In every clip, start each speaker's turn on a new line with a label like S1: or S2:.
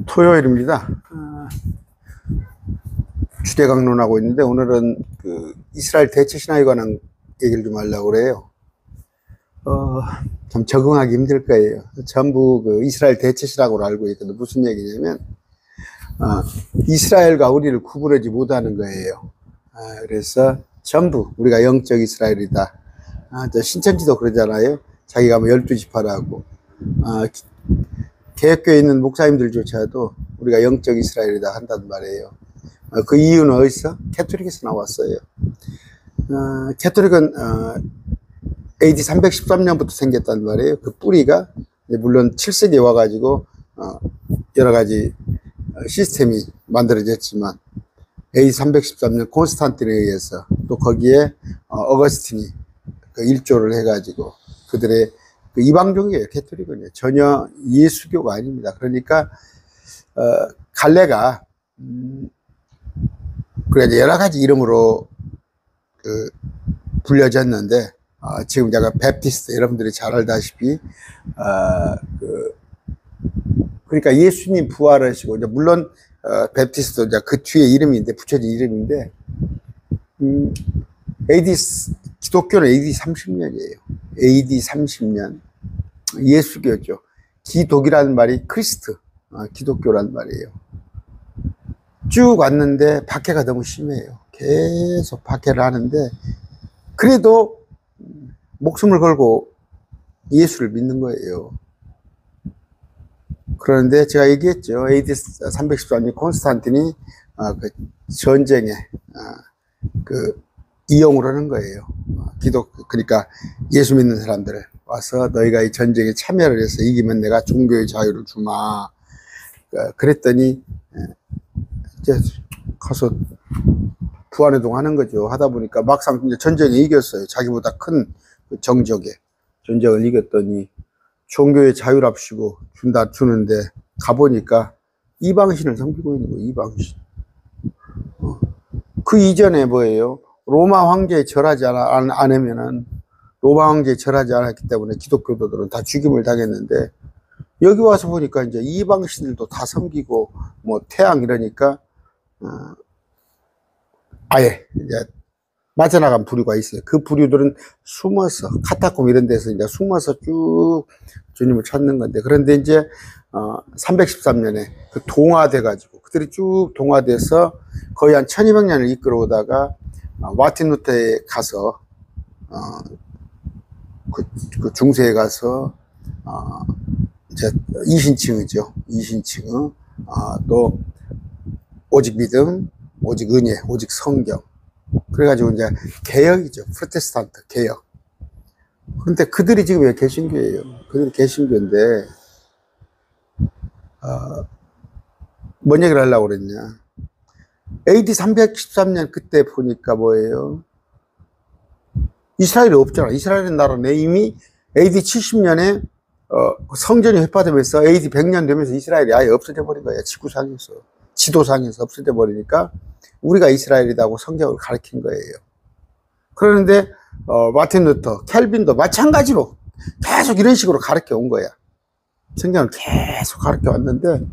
S1: 토요일입니다. 주제 강론하고 있는데 오늘은 이스라엘 대체 신화에 관한 얘기를 좀 하려고 그래요. 참 적응하기 힘들 거예요. 전부 이스라엘 대체 신화로 알고 있거든요. 무슨 얘기냐면 이스라엘과 우리를 구분하지 못하는 거예요. 그래서 전부 우리가 영적 이스라엘이다. 저 신천지도 그러잖아요. 자기가 뭐 12지파라고. 개혁교에 있는 목사님들조차도 우리가 영적 이스라엘이다 한단 말이에요. 그 이유는 어디서? 캐토릭에서 나왔어요. 캐토릭은 AD 313년부터 생겼단 말이에요. 그 뿌리가 물론 7세기에 와가지고 여러 가지 시스템이 만들어졌지만 AD 313년 콘스탄틴에 의해서 또 거기에 어거스틴이 그 일조를 해가지고 그들의 이방종이에요. 캐토릭은요. 전혀 예수교가 아닙니다. 그러니까 갈래가 그래 여러 가지 이름으로 불려졌는데 지금 제가 베프티스트 여러분들이 잘 알다시피 그러니까 예수님 부활하시고 물론 베프티스트 그 뒤에 이름인데 붙여진 이름인데 AD 기독교는 AD 30년이에요. AD 30년 예수교죠. 기독이라는 말이 크리스트, 기독교라는 말이에요. 쭉 왔는데 박해가 너무 심해요. 계속 박해를 하는데 그래도 목숨을 걸고 예수를 믿는 거예요. 그런데 제가 얘기했죠. AD 314년 콘스탄틴이 그 전쟁에 이용을 하는 거예요. 그러니까 예수 믿는 사람들을 와서 너희가 이 전쟁에 참여를 해서 이기면 내가 종교의 자유를 주마. 그랬더니 이제 가서 부안해동 하는 거죠. 하다 보니까 막상 이제 전쟁에 이겼어요. 자기보다 큰 정적에 전쟁을 이겼더니 종교의 자유랍시고 주는데 가보니까 이방신을 섬기고 있는 거예요. 이방신. 그 이전에 뭐예요? 로마 황제에 절하지 않으면은 로마 황제에 절하지 않았기 때문에 기독교도들은 다 죽임을 당했는데 여기 와서 보니까 이제 이방신들도 다 섬기고 뭐 태양 이러니까 아예 이제 빠져나간 부류가 있어요. 그 부류들은 숨어서 카타콤 이런 데서 이제 숨어서 쭉 주님을 찾는 건데 그런데 이제 313년에 그 동화돼 가지고 그들이 쭉 동화돼서 거의 한 1200년을 이끌어오다가 마틴 루터에 가서 그 중세에 가서 이제 이신층이죠. 이신층 또 오직 믿음, 오직 은혜, 오직 성경. 그래가지고 이제 개혁이죠. 프로테스탄트 개혁. 그런데 그들이 지금 왜 개신교예요? 그들이 개신교인데 뭔 얘기를 하려고 그랬냐? AD 313년 그때 보니까 뭐예요? 이스라엘이 없잖아. 이스라엘 나라는 이미 AD 70년에 성전이 회파되면서 AD 100년 되면서 이스라엘이 아예 없어져 버린 거야. 지구상에서. 지도상에서 없어져 버리니까 우리가 이스라엘이라고 성경을 가르친 거예요. 그러는데 마틴 루터, 켈빈도 마찬가지로 계속 이런 식으로 가르쳐 온 거야. 성경을 계속 가르쳐 왔는데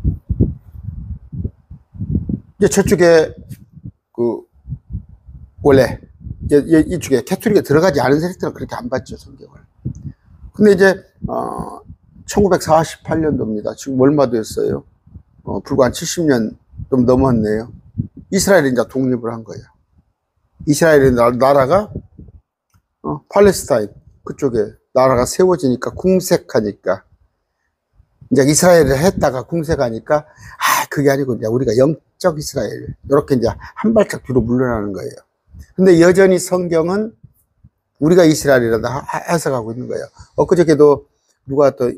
S1: 이제 저쪽에 원래 이쪽에 캐토릭에 들어가지 않은 세력들은 그렇게 안 봤죠, 성경을. 근데 이제 1948년도입니다. 지금 얼마 됐어요? 불과 한 70년 좀 넘었네요. 이스라엘이 이제 독립을 한 거예요. 이스라엘의 나라가 팔레스타인 그쪽에 나라가 세워지니까 궁색하니까 이제 이스라엘을 했다가 궁색하니까 그게 아니고 이제 우리가 영적 이스라엘 이렇게 이제 한 발짝 뒤로 물러나는 거예요. 근데 여전히 성경은 우리가 이스라엘이라다 해석하고 있는 거예요. 엊그저께도 누가 또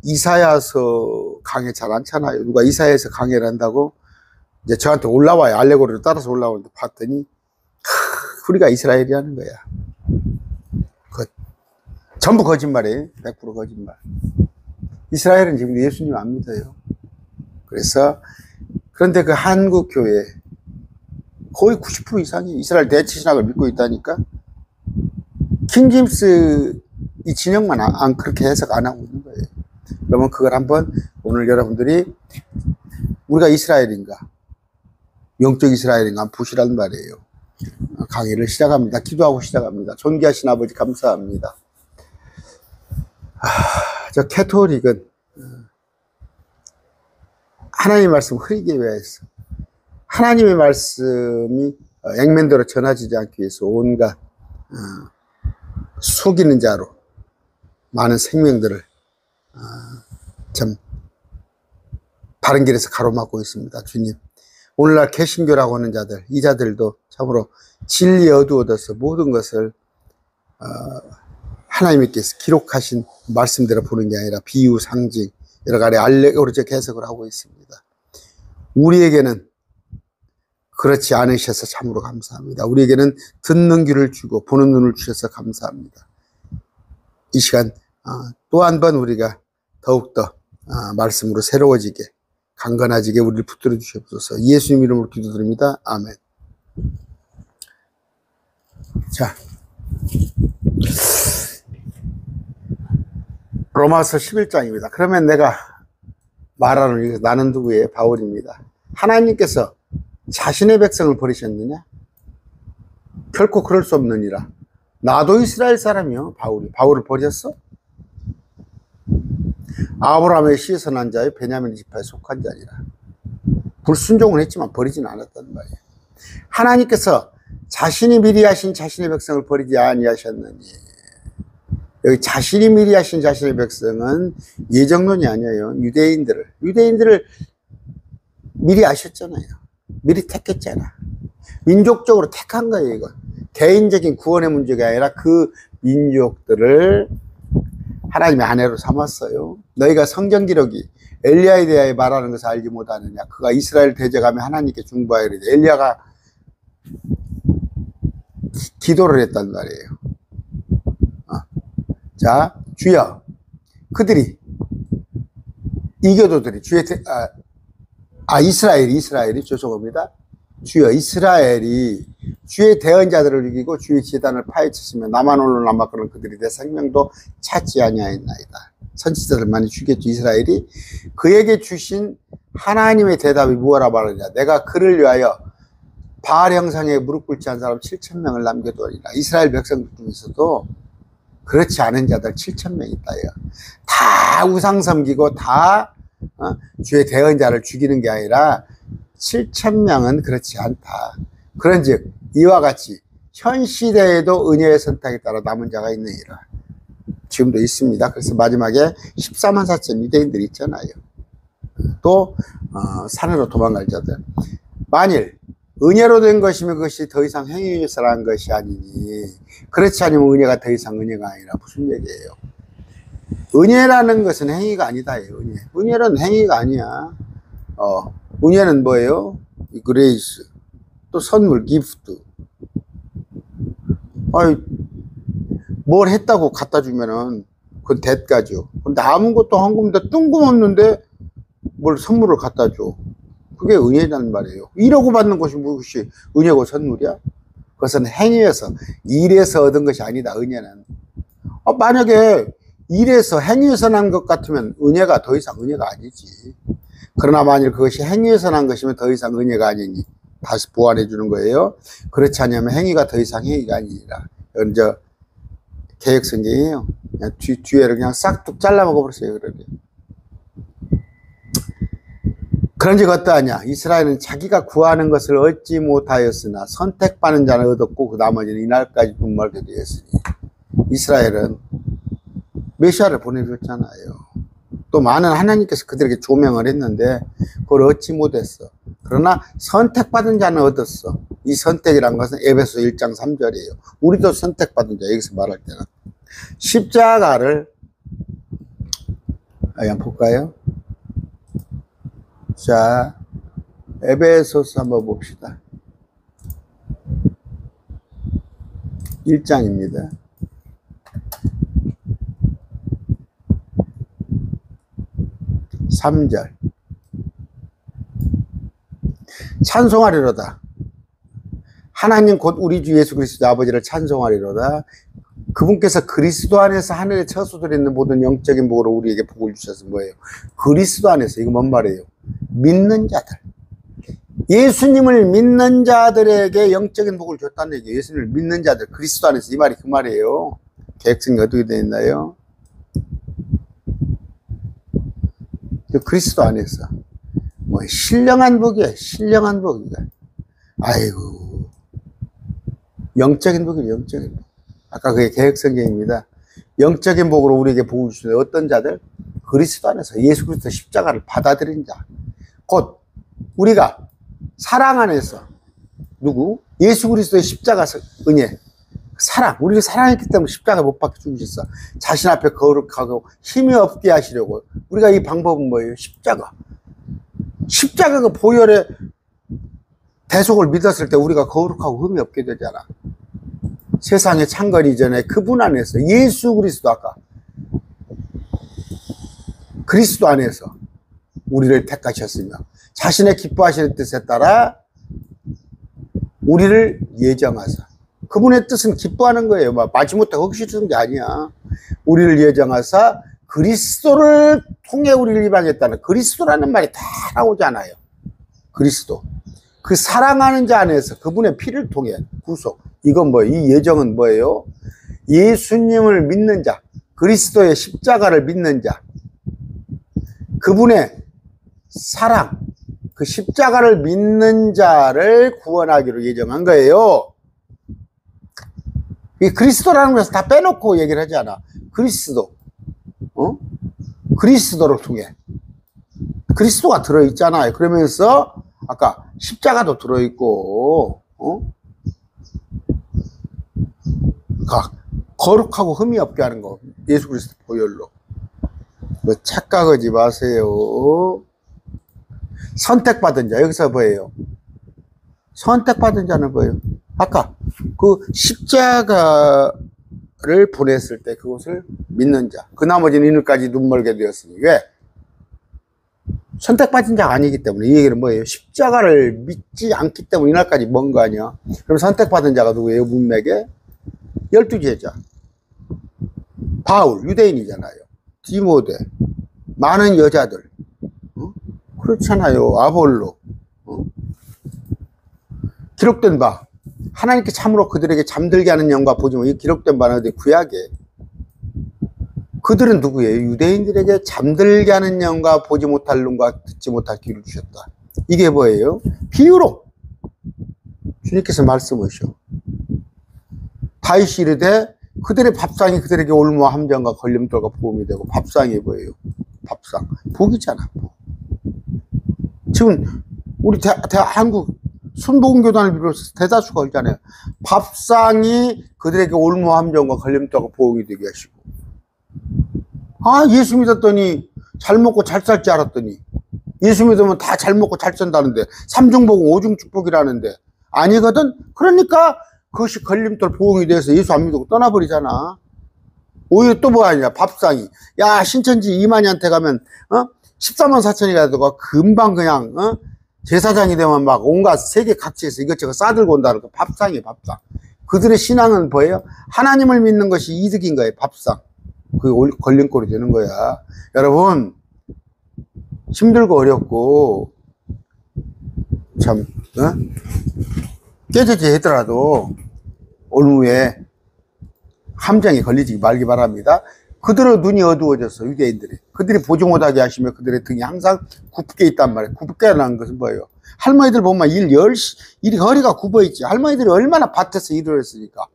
S1: 이사야서 강해 잘 않잖아요. 누가 이사야서 강해를 한다고 이제 저한테 올라와요. 알레고리를 따라서 올라오는데 봤더니 우리가 이스라엘이라는 거야. 전부 거짓말이에요. 100% 거짓말. 이스라엘은 지금 예수님 안 믿어요. 그래서 그런데 그 한국 교회 거의 90% 이상이 이스라엘 대체 신학을 믿고 있다니까. 킹제임스 이 진영만 그렇게 해석 안 하고 있는 거예요. 그러면 그걸 한번 오늘 여러분들이 우리가 이스라엘인가? 영적 이스라엘인가? 보시란 말이에요. 강의를 시작합니다. 기도하고 시작합니다. 존귀하신 아버지 감사합니다. 저 캐톨릭은 하나님의 말씀 흐리게 위해서 하나님의 말씀이 액면대로 전해지지 않기 위해서 온갖 속이는 자로 많은 생명들을 참 바른 길에서 가로막고 있습니다. 주님, 오늘날 개신교라고 하는 자들, 이 자들도 참으로 진리에 어두워져서 모든 것을 하나님께서 기록하신 말씀대로 보는 게 아니라 비유, 상징, 여러 가지 알레고리적 해석을 하고 있습니다. 우리에게는 그렇지 않으셔서 참으로 감사합니다. 우리에게는 듣는 귀를 주고 보는 눈을 주셔서 감사합니다. 이 시간 또 한 번 우리가 더욱더 말씀으로 새로워지게 강건해지게 우리를 붙들어 주시옵소서. 예수님 이름으로 기도드립니다. 아멘. 자, 로마서 11장입니다. 그러면 내가 말하는 나는 누구예요? 바울입니다. 하나님께서 자신의 백성을 버리셨느냐? 결코 그럴 수 없느니라. 나도 이스라엘 사람이요. 바울을 버렸어? 아브라함의 씨에서 난 자의 베냐민 지파에 속한 자니라. 불순종은 했지만 버리지는 않았단 말이에요. 하나님께서 자신이 미리 하신 자신의 백성을 버리지 아니하셨느니. 여기 자신이 미리 하신 자신의 백성은 예정론이 아니에요. 유대인들을 미리 아셨잖아요. 미리 택했잖아. 민족적으로 택한 거예요, 이건. 개인적인 구원의 문제가 아니라 그 민족들을 하나님의 아내로 삼았어요. 너희가 성경 기록이 엘리야에 대하여 말하는 것을 알지 못하느냐. 그가 이스라엘 대적하며 하나님께 중보하여리되 엘리야가 기도를 했단 말이에요. 자, 주여, 그들이 이교도들이 이스라엘이 죄송합니다. 주여, 이스라엘이 주의 대언자들을 이기고 주의 제단을 파헤쳤으며 나만 홀로 남았거늘 그들이 내 생명도 찾지 아니하였나이다. 선지자들 많이 죽였죠. 이스라엘이 그에게 주신 하나님의 대답이 무엇라 말하느냐. 내가 그를 위하여 바알 형상에 무릎 꿇지 않은 사람 7,000명을 남겨두리라. 이스라엘 백성 중에서도 그렇지 않은 자들 7,000명 있다요. 다 우상 섬기고 다 주의 대언자를 죽이는 게 아니라 7,000명은 그렇지 않다. 그런즉 이와 같이 현 시대에도 은혜의 선택에 따라 남은 자가 있느니라. 지금도 있습니다. 그래서 마지막에 14만 4천 유대인들이 있잖아요. 또 산으로 도망갈 자들. 만일 은혜로 된 것이면 그것이 더 이상 행위에서 난 것이 아니니 그렇지 않으면 은혜가 더 이상 은혜가 아니라 무슨 얘기예요? 은혜라는 것은 행위가 아니다. 은혜는 행위가 아니야. 은혜는 뭐예요? 그레이스. 또 선물, 기프트. 뭘 했다고 갖다 주면은 그건 대가죠. 근데 아무것도 한 겁니다. 뜬금없는데 뭘 선물을 갖다 줘. 그게 은혜라는 말이에요. 이러고 받는 것이 무엇이 은혜고 선물이야? 그것은 행위에서, 일에서 얻은 것이 아니다, 은혜는. 만약에 일에서, 행위에서 난 것 같으면 은혜가 더 이상 은혜가 아니지. 그러나 만일 그것이 행위에서 난 것이면 더 이상 은혜가 아니니 다시 보완해 주는 거예요. 그렇지 않으면 행위가 더 이상 행위가 아니라. 이건 개혁성경이에요. 그냥 뒤에를 그냥 싹둑 잘라 먹어버렸어요. 그러네요. 그런즉 어떠하냐? 이스라엘은 자기가 구하는 것을 얻지 못하였으나 선택받는 자는 얻었고 그 나머지는 이날까지 분말게 되었으니. 이스라엘은 메시아를 보내줬잖아요. 또 많은 하나님께서 그들에게 조명을 했는데 그걸 얻지 못했어. 그러나 선택받은 자는 얻었어. 이 선택이란 것은 에베소 1장 3절이에요. 우리도 선택받은 자, 여기서 말할 때는 십자가를 한번 볼까요? 자, 에베소서 한번 봅시다. 1장입니다. (3절) 찬송하리로다. 하나님 곧 우리 주 예수 그리스도 아버지를 찬송하리로다. 그분께서 그리스도 안에서 하늘의 처소들에 있는 모든 영적인 복으로 우리에게 복을 주셔서 뭐예요? 그리스도 안에서. 이거 뭔 말이에요? 믿는 자들. 예수님을 믿는 자들에게 영적인 복을 줬다는 얘기예요. 예수님을 믿는 자들, 그리스도 안에서. 이 말이 그 말이에요. 계획성이 어떻게 되어 있나요? 그리스도 안에서. 뭐 신령한 복이야. 신령한 복이야. 아이고, 영적인 복이에요. 영적인 복. 아까 그게 계획성경입니다. 영적인 복으로 우리에게 복을 주시는 어떤 자들? 그리스도 안에서 예수 그리스도 십자가를 받아들인 자. 곧 우리가 사랑 안에서 누구? 예수 그리스도의 십자가 은혜, 사랑. 우리가 사랑했기 때문에 십자가 못 박혀 죽으셨어. 자신 앞에 거룩하고 힘이 없게 하시려고. 우리가 이 방법은 뭐예요? 십자가. 십자가 그 보혈의 대속을 믿었을 때 우리가 거룩하고 흠이 없게 되잖아. 세상에 창건이 전에 그분 안에서 예수 그리스도, 아까 그리스도 안에서 우리를 택하셨으며 자신의 기뻐하시는 뜻에 따라 우리를 예정하사. 그분의 뜻은 기뻐하는 거예요. 마지못해 흑시주는 게 아니야. 우리를 예정하사 그리스도를 통해 우리를 입양했다는, 그리스도라는 말이 다 나오잖아요. 그리스도. 그 사랑하는 자 안에서 그분의 피를 통해 구속. 이건 뭐예요? 이 예정은 뭐예요? 예수님을 믿는 자, 그리스도의 십자가를 믿는 자, 그분의 사랑, 그 십자가를 믿는 자를 구원하기로 예정한 거예요. 이 그리스도라는 것을 다 빼놓고 얘기를 하지 않아. 그리스도, 그리스도를 통해 그리스도가 들어있잖아요. 그러면서 아까 십자가도 들어있고, 거룩하고 흠이 없게 하는 거. 예수 그리스도 보혈로. 뭐 착각하지 마세요. 선택받은 자. 여기서 뭐예요? 선택받은 자는 뭐예요? 아까 그 십자가를 보냈을 때 그것을 믿는 자. 그 나머지는 이늘까지 눈멀게 되었으니. 왜? 선택받은 자가 아니기 때문에. 이 얘기는 뭐예요? 십자가를 믿지 않기 때문에 이날까지 먼 거 아니야. 그럼 선택받은 자가 누구예요? 문맥에 12제자. 바울, 유대인이잖아요. 디모데, 많은 여자들. 그렇잖아요. 아볼로. 기록된 바. 하나님께 참으로 그들에게 잠들게 하는 영과 보지 이 기록된 바는 어디? 구약에. 그들은 누구예요? 유대인들에게 잠들게 하는 영과 보지 못할 눈과 듣지 못할 귀를 주셨다. 이게 뭐예요? 비유로 주님께서 말씀하셔. 다윗이 이르되 그들의 밥상이 그들에게 올무와 함정과 걸림돌과 보험이 되고. 밥상이 뭐예요? 밥상. 복이잖아. 복. 지금 우리 한국 순복음교단을 비롯해서 대다수가 그러잖아요. 밥상이 그들에게 올무와 함정과 걸림돌과 보험이 되게 하시고. 아, 예수 믿었더니 잘 먹고 잘 살 줄 알았더니, 예수 믿으면 다 잘 먹고 잘 산다는데, 삼중복음 오중축복이라는데 아니거든. 그러니까 그것이 걸림돌 보응이 돼서 예수 안 믿고 떠나버리잖아. 오히려 또 뭐 하냐? 밥상이. 야, 신천지 이만희한테 가면 14만 4천이 가도 금방 그냥 제사장이 되면 막 온갖 세계 각지에서 이것저것 싸들고 온다는 거. 밥상이에요. 밥상. 그들의 신앙은 뭐예요? 하나님을 믿는 것이 이득인 거예요. 밥상. 그게 걸림돌이 되는 거야. 여러분, 힘들고 어렵고 참 깨져지 하더라도 올무에 함정에 걸리지 말기 바랍니다. 그들의 눈이 어두워졌어. 유대인들이. 그들이 보지 못하게 하시며 그들의 등이 항상 굽게 있단 말이에요. 굽게라는 것은 뭐예요? 할머니들 보면 일이 허리가 굽어있지. 할머니들이 얼마나 밭에서 일을 했으니까.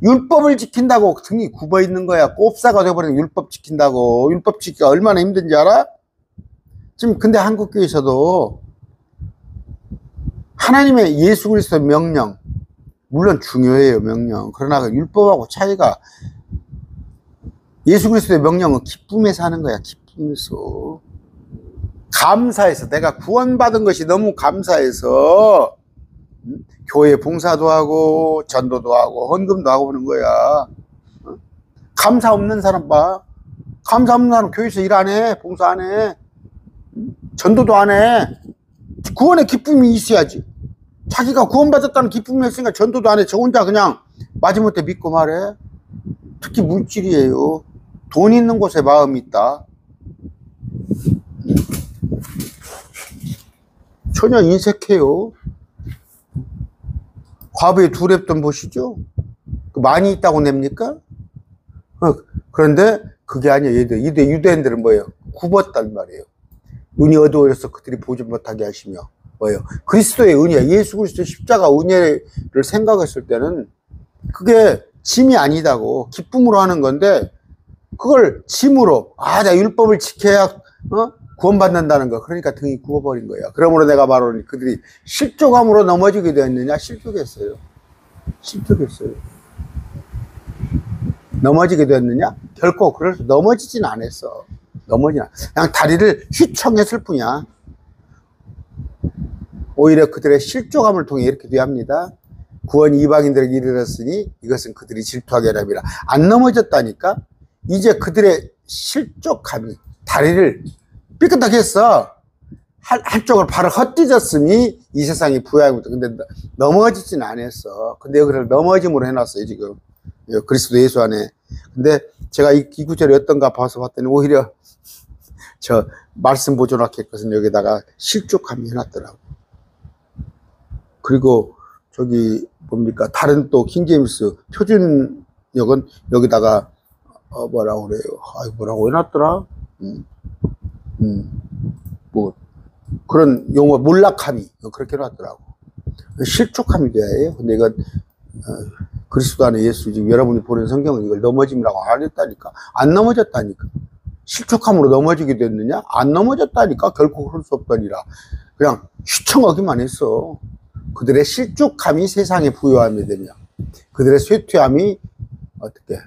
S1: 율법을 지킨다고 등이 굽어있는 거야. 꼽사가 돼버리는 율법 지킨다고. 율법 지키기가 얼마나 힘든지 알아? 지금 근데 한국교회에서도 하나님의 예수 그리스도의 명령, 물론 중요해요. 명령. 그러나 그 율법하고 차이가, 예수 그리스도의 명령은 기쁨에서 하는 거야. 기쁨에서. 감사해서. 내가 구원받은 것이 너무 감사해서 교회 봉사도 하고 전도도 하고 헌금도 하고 하는 거야. 감사 없는 사람 봐. 감사 없는 사람 교회에서 일 안 해. 봉사 안 해. 전도도 안 해. 구원의 기쁨이 있어야지. 자기가 구원받았다는 기쁨이 있으니까 전도도 안 해. 저 혼자 그냥 마지못해 믿고 말해. 특히 물질이에요. 돈 있는 곳에 마음이 있다. 전혀 인색해요. 과부의 두 랩돈 보시죠? 많이 있다고 냅니까? 그런데 그게 아니에요. 유대인들은 뭐예요? 굽었단 말이에요. 눈이 어두워져서 그들이 보지 못하게 하시며 뭐예요? 그리스도의 은혜, 예수 그리스도의 십자가 은혜를 생각했을 때는 그게 짐이 아니다고 기쁨으로 하는 건데 그걸 짐으로 내가 율법을 지켜야 구원받는다는 거. 그러니까 등이 굽어버린 거예요. 그러므로 내가 말하노니 그들이 실족함으로 넘어지게 되었느냐? 실족했어요. 넘어지게 되었느냐? 결코 그래서 넘어지진 않았어. 그냥 다리를 휘청했을 뿐이야. 오히려 그들의 실족함을 통해 이렇게 되합니다. 구원 이방인들에게 이르렀으니 이것은 그들이 질투하게 하랍니다. 안 넘어졌다니까? 이제 그들의 실족함이 다리를 삐끗하게 했어. 한쪽을 발을 헛디뎠음이 이 세상이 부여하고, 근데 넘어지진 않았어. 근데 여기를 넘어짐으로 해놨어요, 지금. 그리스도 예수 안에. 근데 제가 이 구절이 어떤가 봐서 봤더니 오히려 저 말씀 보존학했거든 여기다가 실족함이 해놨더라고. 그리고 저기 뭡니까 다른 또 킹제임스 표준역은 여기다가 뭐라고 그래요? 뭐라고 해놨더라? 뭐 그런 용어 몰락함이 그렇게 해놨더라고. 실족함이 돼야 해요. 근데 이건 그리스도 안에 예수, 지금 여러분이 보는 성경은 이걸 넘어짐이라고 안 했다니까. 안 넘어졌다니까. 실족함으로 넘어지게 됐느냐? 안 넘어졌다니까. 결코 그럴 수 없다니라. 그냥 휘청하기만 했어. 그들의 실족함이 세상에 부요함이 되며 그들의 쇠퇴함이 어떻게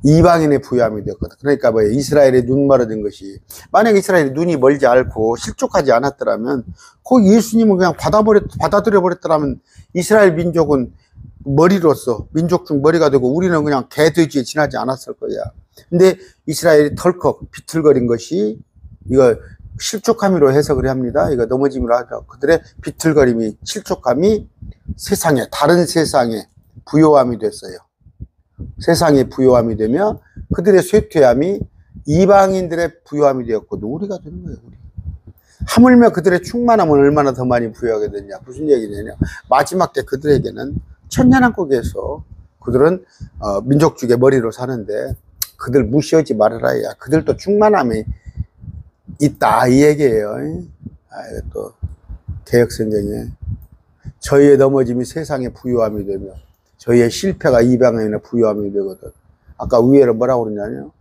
S1: 이방인의 부요함이 되었거든. 그러니까 뭐예요? 이스라엘의 눈 멀어진 것이, 만약 이스라엘이 눈이 멀지 않고 실족하지 않았더라면 그 예수님을 그냥 받아들여 버렸더라면 이스라엘 민족은 머리로서 민족 중 머리가 되고 우리는 그냥 개 돼지에 지나지 않았을 거야. 근데 이스라엘이 덜컥 비틀거린 것이 이거 실족함으로 해석을 합니다. 이거 넘어짐으로 하죠. 그들의 비틀거림이, 실족함이 세상에, 다른 세상에 부요함이 됐어요. 세상에 부요함이 되며 그들의 쇠퇴함이 이방인들의 부요함이 되었거든. 우리가 되는 거예요. 우리. 하물며 그들의 충만함은 얼마나 더 많이 부여하게 되냐. 무슨 얘기냐면 마지막 때 그들에게는 천년왕국에서 그들은 민족주의 머리로 사는데 그들 무시하지 말아라야. 그들도 충만함이 있다 이 얘기예요. 또 개혁성경에 저희의 넘어짐이 세상에 부요함이 되며 저희의 실패가 이방인의 부요함이 되거든. 아까 위에는 뭐라고 그러냐면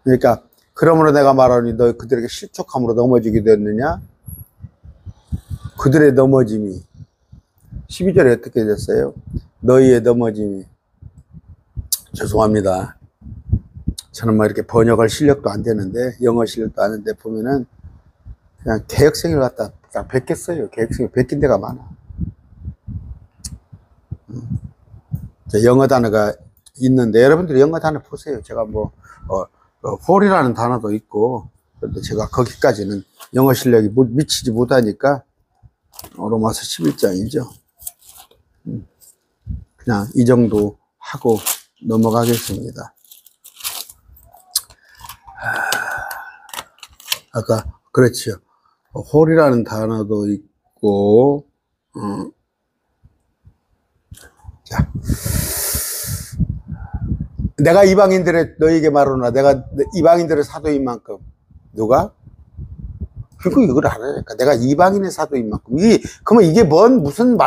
S1: 그러니까 그러므로 내가 말하니 너 그들에게 실족함으로 넘어지게 됐느냐? 그들의 넘어짐이 12절에 어떻게 됐어요? 너희의 넘어짐이, 죄송합니다. 저는 뭐 이렇게 번역할 실력도 안 되는데, 영어 실력도 안 되는데, 보면은, 그냥 개혁성을 갖다 그냥 베꼈어요. 개혁성을 베낀 데가 많아. 영어 단어가 있는데, 여러분들이 영어 단어 보세요. 제가 뭐, 홀이라는 단어도 있고, 그런데 제가 거기까지는 영어 실력이 미치지 못하니까, 로마서 11장이죠. 그냥 이 정도 하고 넘어가겠습니다. 아까 그렇죠. 홀이라는 단어도 있고, 자, 내가 이방인들의 너에게 말하노라. 내가 이방인들의 사도인 만큼. 누가? 그리고 이걸 알아야니까. 내가 이방인의 사도인 만큼. 그러면 이게 무슨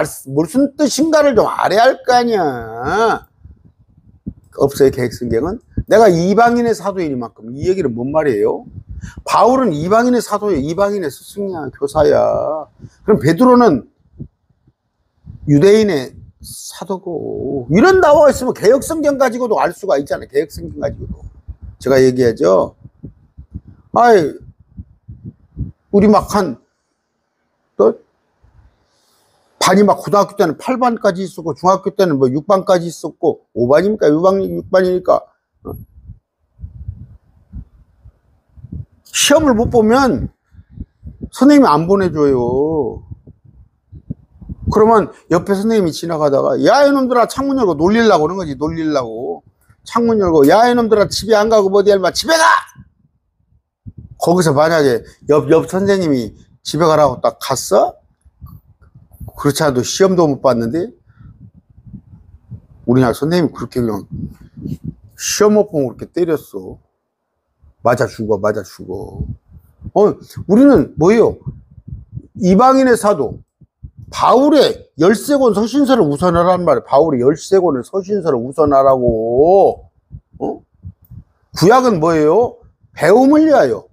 S1: 뜻인가를 좀 알아야 할 거 아니야. 없어요, 계획성경은. 내가 이방인의 사도인 만큼. 이 얘기는 뭔 말이에요? 바울은 이방인의 사도예요. 이방인의 스승이야, 교사야. 그럼 베드로는 유대인의 사도고. 이런 나와 있으면 개혁성경 가지고도 알 수가 있잖아요. 개혁성경 가지고도. 제가 얘기하죠. 우리 막 반이 막 고등학교 때는 8반까지 있었고, 중학교 때는 뭐 6반까지 있었고, 5반입니까? 6반이니까. 시험을 못 보면 선생님이 안 보내줘요. 그러면 옆에 선생님이 지나가다가, 야, 이놈들아, 창문 열고 놀리려고 그런 거지, 놀리려고. 창문 열고, 야, 이놈들아, 집에 안 가고 어디 할마 집에 가! 거기서 만약에 옆 선생님이 집에 가라고 딱 갔어? 그렇지 않아도 시험도 못 봤는데, 우리나라 선생님이 그렇게 그냥 시험 못 보고 그렇게 때렸어. 맞아 죽어. 우리는 뭐예요? 이방인의 사도, 바울의 13권 서신서를 우선하라는 말이에요. 바울의 13권의 서신서를 우선하라고. 구약은 뭐예요? 배움을 위하여.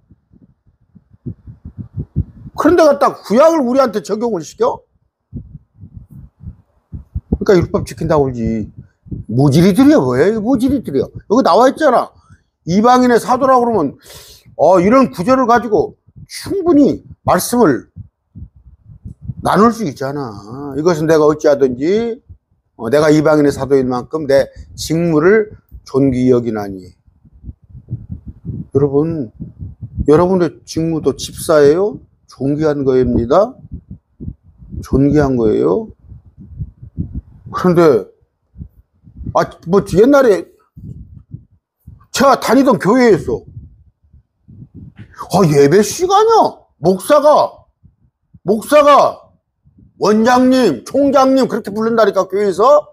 S1: 그런데 갖다 구약을 우리한테 적용을 시켜? 그러니까 율법 지킨다고 그러지. 모질이들이야, 뭐예요? 모질이들이야. 여기 나와 있잖아. 이방인의 사도라고 그러면, 이런 구절을 가지고 충분히 말씀을 나눌 수 있잖아. 이것은 내가 어찌하든지, 내가 이방인의 사도인 만큼 내 직무를 존귀히 여기나니. 여러분, 여러분의 직무도 집사예요? 존귀한 거입니다. 존귀한 거예요. 그런데, 옛날에 제가 다니던 교회에서, 예배 시간이요. 목사가, 원장님, 총장님, 그렇게 부른다니까, 교회에서.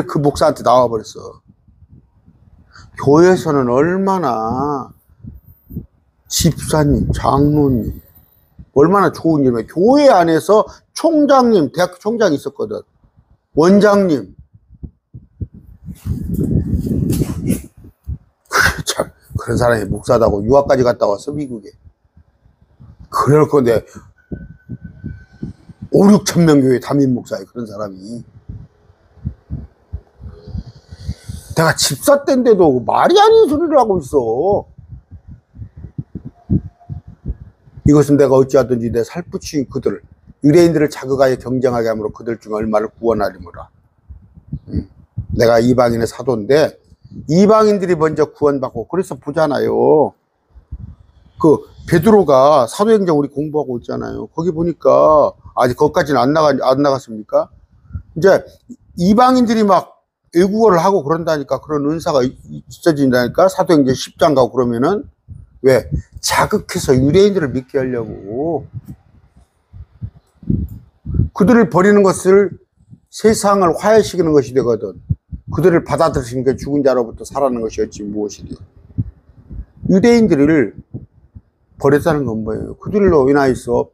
S1: 그 목사한테 나와버렸어. 교회에서는 얼마나 집사님, 장로님, 얼마나 좋은 일이에요. 교회 안에서 총장님, 대학교 총장이 있었거든. 원장님. 참, 그런 사람이 목사다고 유학까지 갔다 왔어, 미국에. 그럴 건데, 5, 6천 명 교회 담임 목사예요, 그런 사람이. 내가 집사 때인데도 말이 아닌 소리를 하고 있어. 이것은 내가 어찌하든지 내 살붙인 그들을, 유대인들을 자극하여 경쟁하게 함으로 그들 중 얼마를 구원하리무라. 내가 이방인의 사도인데 이방인들이 먼저 구원받고, 그래서 보잖아요. 베드로가 사도행전 우리 공부하고 있잖아요. 거기 보니까 아직 거기까지는 안 나갔습니까? 이제 이방인들이 막 외국어를 하고 그런다니까, 그런 은사가 있어진다니까, 사도행전 10장 가고 그러면은. 왜? 자극해서 유대인들을 믿게 하려고. 그들을 버리는 것을 세상을 화해시키는 것이 되거든. 그들을 받아들이신 게 죽은 자로부터 살아나는 것이 어찌 무엇이리. 유대인들을 버렸다는 건 뭐예요? 그들로 인하여서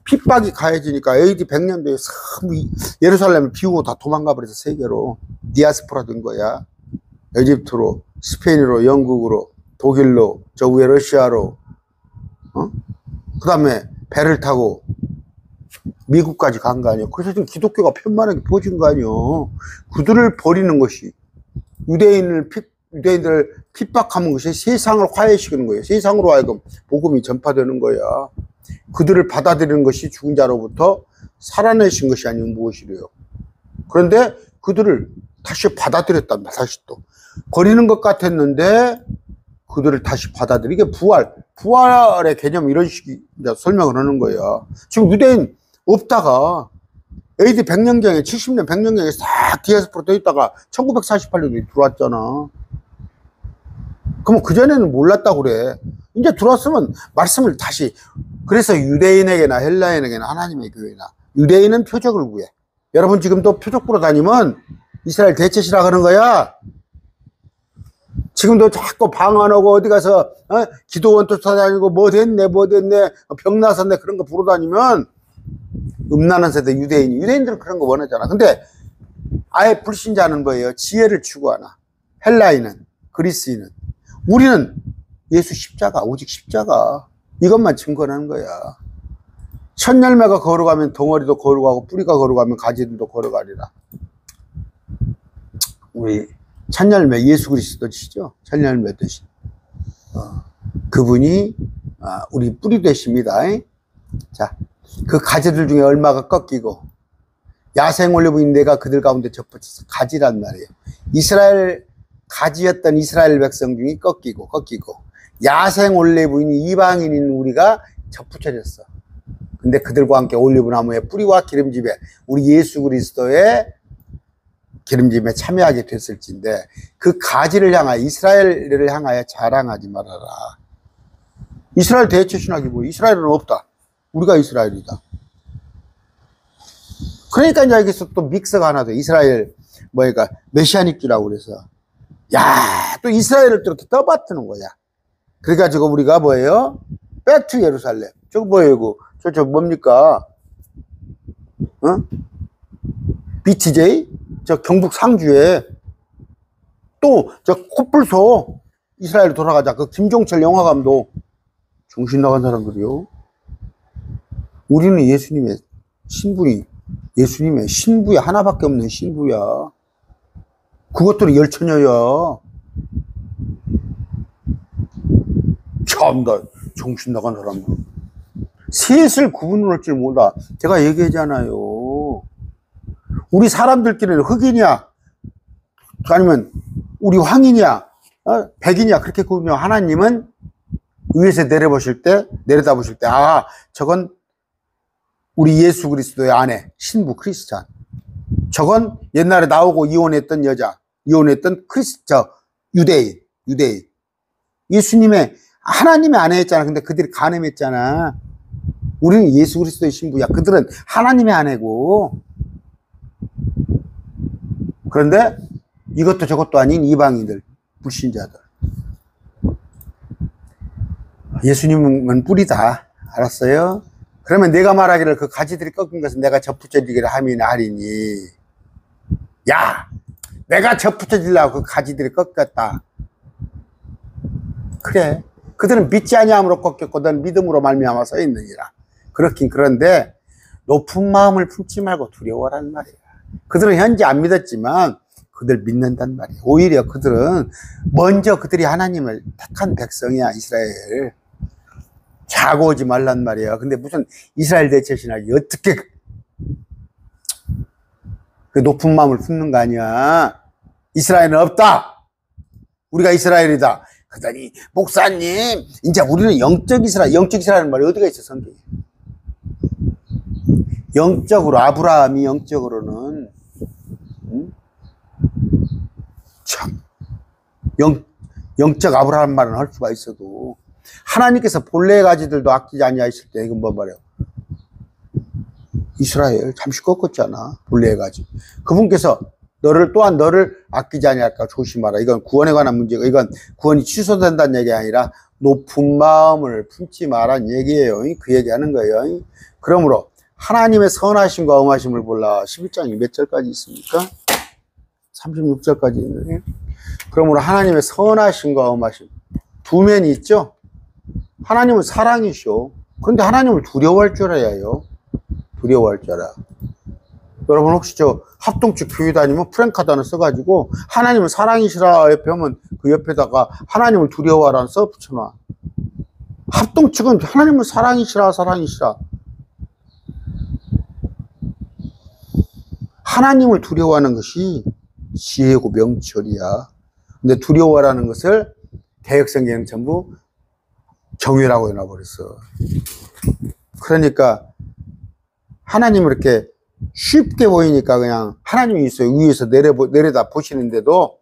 S1: 핍박이 가해지니까 AD 100년도에 예루살렘을 비우고 다 도망가 버려서 세계로 디아스포라 된 거야. 에집트로, 스페인으로, 영국으로, 독일로, 저 위에 러시아로, 그 다음에 배를 타고 미국까지 간 거 아니에요. 그래서 지금 기독교가 편만하게 퍼진 거 아니에요. 그들을 버리는 것이, 유대인들을 핍박하는 것이 세상을 화해시키는 거예요. 세상으로 하여금 복음이 전파되는 거야. 그들을 받아들이는 것이 죽은 자로부터 살아내신 것이 아니면 무엇이래요. 그런데 그들을 다시 받아들였답니다. 다시 또 버리는 것 같았는데 그들을 다시 받아들이게, 부활의 개념, 이런 식의 설명을 하는 거야. 지금 유대인 없다가 AD 100년경에 70년 100년경에 싹 디아스포라 돼 있다가 1948년도에 들어왔잖아. 그럼 그전에는 몰랐다고 그래. 이제 들어왔으면 말씀을 다시. 그래서 유대인에게나 헬라인에게나 하나님의 교회나, 유대인은 표적을 구해. 여러분 지금도 표적 보러 다니면 이스라엘 대체시라 하는 거야. 지금도 자꾸 방언하고 어디 가서 기도원 쫓아다니고 뭐 됐네 병 나섰네 그런 거 보러 다니면 음란한 세대 유대인들은 그런 거 원하잖아. 근데 아예 불신자는 뭐예요? 지혜를 추구하나. 헬라인은, 그리스인은. 우리는 예수 십자가, 오직 십자가, 이것만 증거하는 거야. 천열매가 걸어가면 덩어리도 걸어가고 뿌리가 걸어가면 가지들도 걸어가리라. 우리 천열매 예수 그리스도시죠. 천열매 되신 그분이 우리 뿌리 되십니다. 자, 그 가지들 중에 얼마가 꺾이고 야생 올리브인 내가 그들 가운데 접붙여서 가지란 말이에요. 이스라엘 가지였던 이스라엘 백성 중에 꺾이고 야생 올리브인 이방인인 우리가 접붙여졌어. 근데 그들과 함께 올리브나무의 뿌리와 기름짐에 우리 예수 그리스도의 기름짐에 참여하게 됐을진데, 그 가지를 향하여, 이스라엘을 향하여 자랑하지 말아라. 이스라엘 대체 신학이 뭐예요? 이스라엘은 없다. 우리가 이스라엘이다. 그러니까 이제 여기서 또 믹스가 하나 돼. 이스라엘, 뭐니까, 메시아닉주라고 그래서. 야, 또 이스라엘을 또 이렇게 떠받드는 거야. 그래가지고 우리가 뭐예요? 백투 예루살렘. 저거 뭐예요? 저 뭡니까? 어? BTJ? 저 경북 상주에 또 저 코뿔소 이스라엘 돌아가자. 그 김종철 영화 감독. 정신 나간 사람들이요. 우리는 예수님의 신분이, 예수님의 신부에 하나밖에 없는 신부야. 그것들이 열처녀야. 참나 정신 나간 사람들. 셋을 구분할 줄 몰라. 제가 얘기하잖아요. 우리 사람들끼리는 흑인이야, 아니면 우리 황인이야, 백인이야, 그렇게 구분하면 하나님은 위에서 내려다 보실 때, 아, 저건 우리 예수 그리스도의 아내, 신부 크리스찬. 저건 옛날에 나오고 이혼했던 여자, 이혼했던 유대인. 예수님의, 하나님의 아내였잖아. 근데 그들이 간음했잖아. 우리는 예수 그리스도의 신부야. 그들은 하나님의 아내고. 그런데 이것도 저것도 아닌 이방인들, 불신자들. 예수님은 뿌리다. 알았어요? 그러면 내가 말하기를 그 가지들이 꺾인 것은 내가 접붙여지기를 함이나 하리니. 야! 내가 접붙여지려고 그 가지들이 꺾였다. 그래. 그들은 믿지 아니함으로 꺾였고 너는 믿음으로 말미암아 서 있느니라. 그렇긴 그런데 높은 마음을 품지 말고 두려워라는 말이야. 그들은 현재 안 믿었지만 그들 믿는단 말이야. 오히려 그들은 먼저 그들이 하나님을 택한 백성이야. 이스라엘. 자고 오지 말란 말이야. 근데 무슨 이스라엘 대체 신학이 어떻게 그 높은 마음을 품는 거 아니야. 이스라엘은 없다. 우리가 이스라엘이다. 그러더니 목사님 이제 우리는 영적 이스라엘은 말이 어디가 있어 성경에. 영적으로 아브라함이 영적으로는 참 영적 아브라함 말은 할 수가 있어도 하나님께서 본래의 가지들도 아끼지 아니하실 때 이건 뭐 말이에요? 이스라엘 잠시 꺾었잖아. 본래의 가지. 그분께서 또한 너를 아끼지 아니할까 조심하라. 이건 구원에 관한 문제가, 이건 구원이 취소된다는 얘기 아니라 높은 마음을 품지 마라는 얘기예요. 그 얘기하는 거예요. 그러므로 하나님의 선하심과 엄하심을 몰라. 11장이 몇 절까지 있습니까? 36절까지 있는데. 그러므로 하나님의 선하심과 엄하심 두 면이 있죠. 하나님은 사랑이시오. 그런데 하나님을 두려워할 줄 알아야 해요. 두려워할 줄 알아. 여러분 혹시 저 합동측 교회 다니면 프랭카드를 써가지고 하나님은 사랑이시라 옆에 하면 그 옆에다가 하나님을 두려워하라는 써 붙여놔. 합동측은 하나님은 사랑이시라. 하나님을 두려워하는 것이 지혜고 명철이야. 근데 두려워라는 것을 개혁성경은 전부 정죄라고 해놔버렸어. 그러니까 하나님을 이렇게 쉽게 보이니까 그냥 하나님이 있어요. 위에서 내려다 보시는데도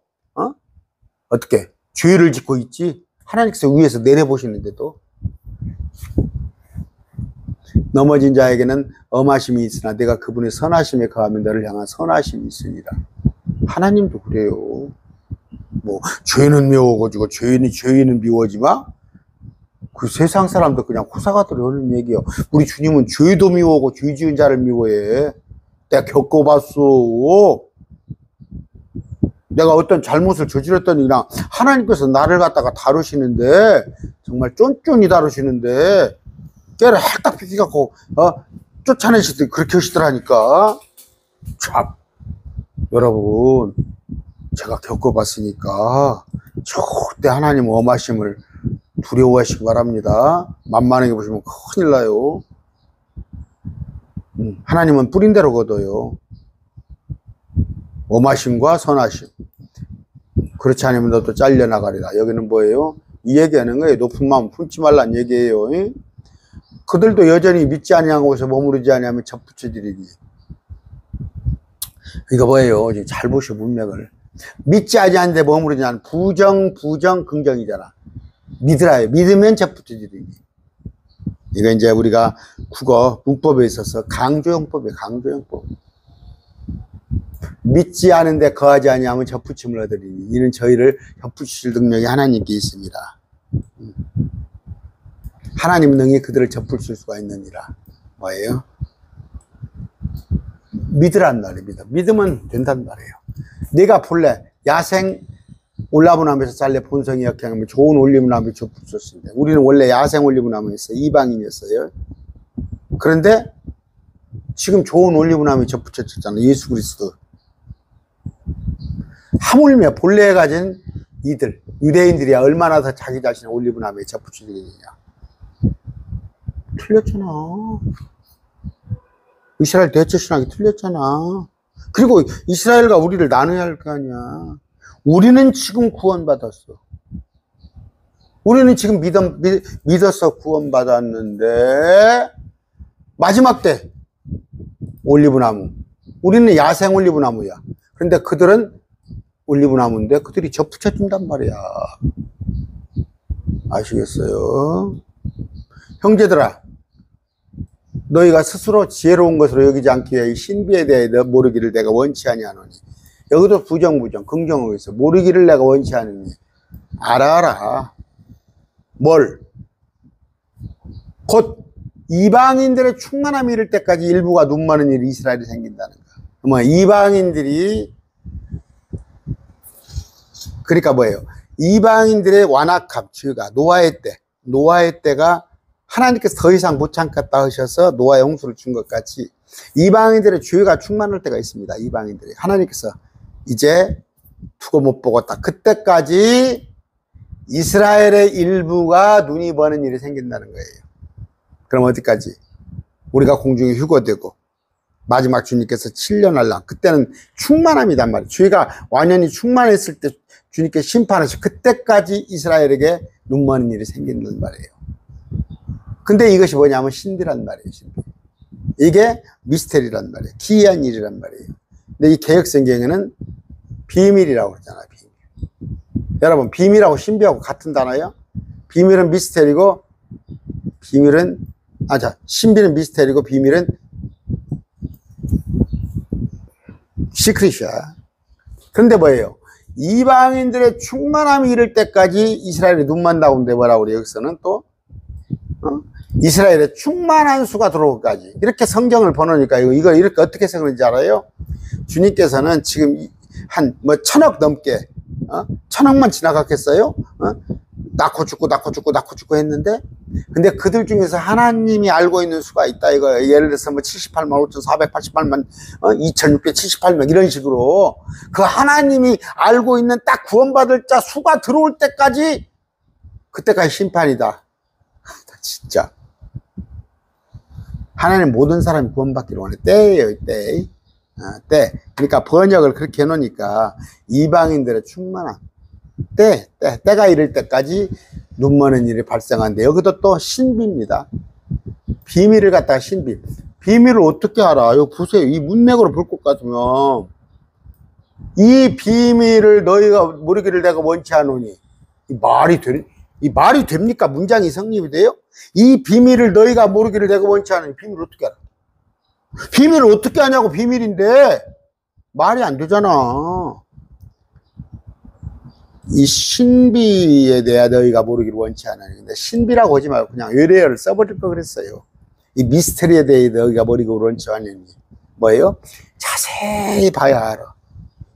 S1: 어떻게 죄를 짓고 있지? 하나님께서 위에서 내려보시는데도 넘어진 자에게는 엄하심이 있으나 내가 그분의 선하심에 거하면 너를 향한 선하심이 있으니라. 하나님도 그래요. 뭐 죄는 미워가지고 죄인은 미워하지 마. 그 세상 사람도 그냥 호사가들이 하는 얘기예요. 우리 주님은 죄도 미워하고 죄 지은 자를 미워해. 내가 겪어봤어. 내가 어떤 잘못을 저질렀더니 그냥 하나님께서 나를 갖다가 다루시는데 정말 쫀쫀히 다루시는데 깨를 헷딱 삐끼갖고 쫓아내시더니 그렇게 하시더라니까. 참 여러분 제가 겪어봤으니까 절대 하나님 엄하심을 두려워하시기 바랍니다. 만만하게 보시면 큰일 나요. 하나님은 뿌린 대로 거둬요. 엄하심과 선하심. 그렇지 않으면 너도 잘려나가리라. 여기는 뭐예요? 이 얘기하는 거예요. 높은 마음 품지 말란 얘기예요. 그들도 여전히 믿지 아니한 곳에 머무르지 아니하면 접붙여지리니. 이거 뭐예요? 잘 보셔 문맥을. 믿지 아니하는데 머무르지 않은 부정 긍정이잖아. 믿으라요. 믿으면 접붙여지리니. 이거 이제 우리가 국어 문법에 있어서 강조용법이에요. 강조용법. 믿지 않은데 거하지 아니하면 접붙임을 얻으리니 이는 저희를 접붙이실 능력이 하나님께 있습니다. 하나님 능히 그들을 접붙일 수가 있느니라. 뭐예요? 믿으란 말이에요. 믿으면 된단 말이에요. 내가 본래 야생 올라무나무에서 잘래 본성이 역행하면 좋은 올리브나무에 접붙였습니다. 우리는 원래 야생 올리브나무였어요. 이방인이었어요. 그런데 지금 좋은 올리브나무에 접붙였잖아요. 예수 그리스도. 하물며 본래 가진 이들 유대인들이 얼마나 더 자기 자신의 올리브나무에 접붙이겠느냐. 틀렸잖아. 이스라엘 대체신학이 틀렸잖아. 그리고 이스라엘과 우리를 나눠야 할 거 아니야. 우리는 지금 구원받았어. 우리는 지금 믿어서 구원받았는데 마지막 때 올리브나무. 우리는 야생 올리브나무야. 그런데 그들은 올리브나무인데 그들이 접붙여준단 말이야. 아시겠어요? 형제들아, 너희가 스스로 지혜로운 것으로 여기지 않기 위해 이 신비에 대해 모르기를 내가 원치 아니하노니. 여기도 부정 긍정하고 있어. 모르기를 내가 원치 않으니 알아라. 뭘? 곧 이방인들의 충만함이 이를 때까지 일부가 눈먼 일이 이스라엘이 생긴다는 거야. 뭐 이방인들이 그러니까 뭐예요? 이방인들의 완악함, 죄가 노아의 때가 하나님께서 더 이상 못 참겠다 하셔서 노아의 홍수를 준 것 같이 이방인들의 죄가 충만할 때가 있습니다. 이방인들이 하나님께서 이제 두고 못 보겠다. 그때까지 이스라엘의 일부가 눈이 버는 일이 생긴다는 거예요. 그럼 어디까지? 우리가 공중에 휴거되고 마지막 주님께서 7년 할랑. 그때는 충만함이단 말이에요. 죄가 완전히 충만했을 때 주님께 심판하시 그때까지 이스라엘에게 눈먼 일이 생긴단 말이에요. 근데 이것이 뭐냐면 신비란 말이에요. 신비. 이게 미스테리란 말이에요. 기이한 일이란 말이에요. 근데 이 개혁성경에는 비밀이라고 그러잖아요. 비밀. 여러분, 비밀하고 신비하고 같은 단어예요? 비밀은 미스테리고 신비는 미스테리고 비밀은 시크릿이야. 그런데 뭐예요? 이방인들의 충만함이 이를 때까지 이스라엘이 눈만다고 하는데 뭐라고 그래요? 여기서는 또 이스라엘의 충만한 수가 들어오기까지. 이렇게 성경을 보놓으니까 이거 이렇게 어떻게 생각하는지 알아요? 주님께서는 지금 한 1000억 넘게 1000억만 지나갔겠어요? 낳고 죽고 했는데, 근데 그들 중에서 하나님이 알고 있는 수가 있다 이거예요. 예를 들어서 78만 5,488만 2,678명 이런 식으로 그 하나님이 알고 있는 딱 구원받을 자 수가 들어올 때까지, 그때까지 심판이다. 진짜 하나님 모든 사람이 구원받기를 원해. 때예요. 때. 그러니까 번역을 그렇게 해놓으니까 이방인들의 충만함 때가 이를 때까지 눈먼 일이 발생하는데, 여기도 또 신비입니다. 비밀을 갖다가 비밀을 어떻게 알아? 이거 보세요. 이 문맥으로 볼 것 같으면 이 비밀을 너희가 모르기를 내가 원치 않으니, 이 말이 됩니까? 문장이 성립이 돼요? 이 비밀을 너희가 모르기를 내가 원치 않으니 비밀을 어떻게 알아? 비밀을 어떻게 하냐고. 비밀인데 말이 안 되잖아. 이 신비에 대해 너희가 모르기를 원치 않으니. 근데 신비라고 하지 말고 그냥 외래어를 써버릴 거 그랬어요. 이 미스터리에 대해 너희가 모르기를 원치 않으니 뭐예요? 자세히 봐야 알아.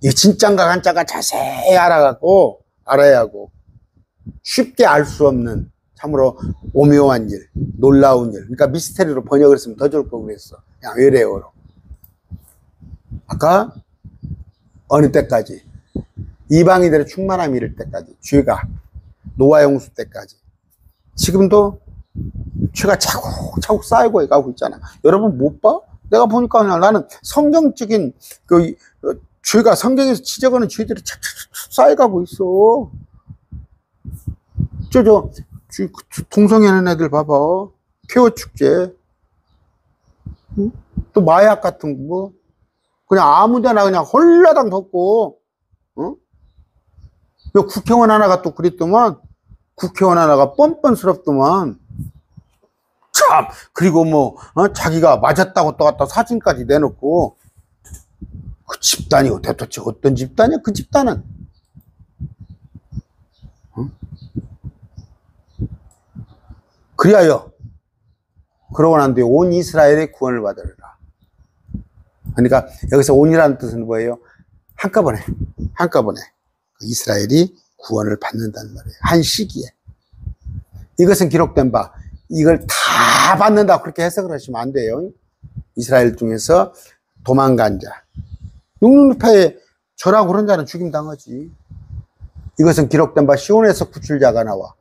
S1: 이 진짠가 간짜가 자세히 알아야 하고, 쉽게 알 수 없는 참으로 오묘한 일, 놀라운 일. 그러니까 미스테리로 번역을 했으면 더 좋을 거 그랬어. 그냥 외래어로. 아까 어느 때까지? 이방인들의 충만함이 이를 때까지. 죄가 노아의 홍수 때까지. 지금도 죄가 차곡차곡 쌓이고 가고 있잖아. 여러분 못 봐? 내가 보니까 그냥 나는 성경적인 죄가, 성경에서 지적하는 죄들이 착착착 쌓여가고 있어. 동성애 하는 애들 봐봐. 폐허축제. 또 마약 같은 거. 그냥 아무데나 그냥 홀라당 덮고, 국회의원 하나가 또 그랬더만, 국회의원 하나가 뻔뻔스럽더만, 참, 그리고 뭐, 자기가 맞았다고 또 갖다 사진까지 내놓고, 그 집단이 도대체 어떤 집단이야? 그 집단은. 그리하여, 그러고 난 뒤에 온 이스라엘의 구원을 받으리라. 그러니까 여기서 온이라는 뜻은 뭐예요? 한꺼번에 이스라엘이 구원을 받는다는 말이에요. 한 시기에. 이것은 기록된 바, 이걸 다 받는다 그렇게 해석을 하시면 안 돼요. 이스라엘 중에서 도망간 자, 육륜파에 절하고 그런 자는 죽임당하지. 이것은 기록된 바 시온에서 구출자가 나와.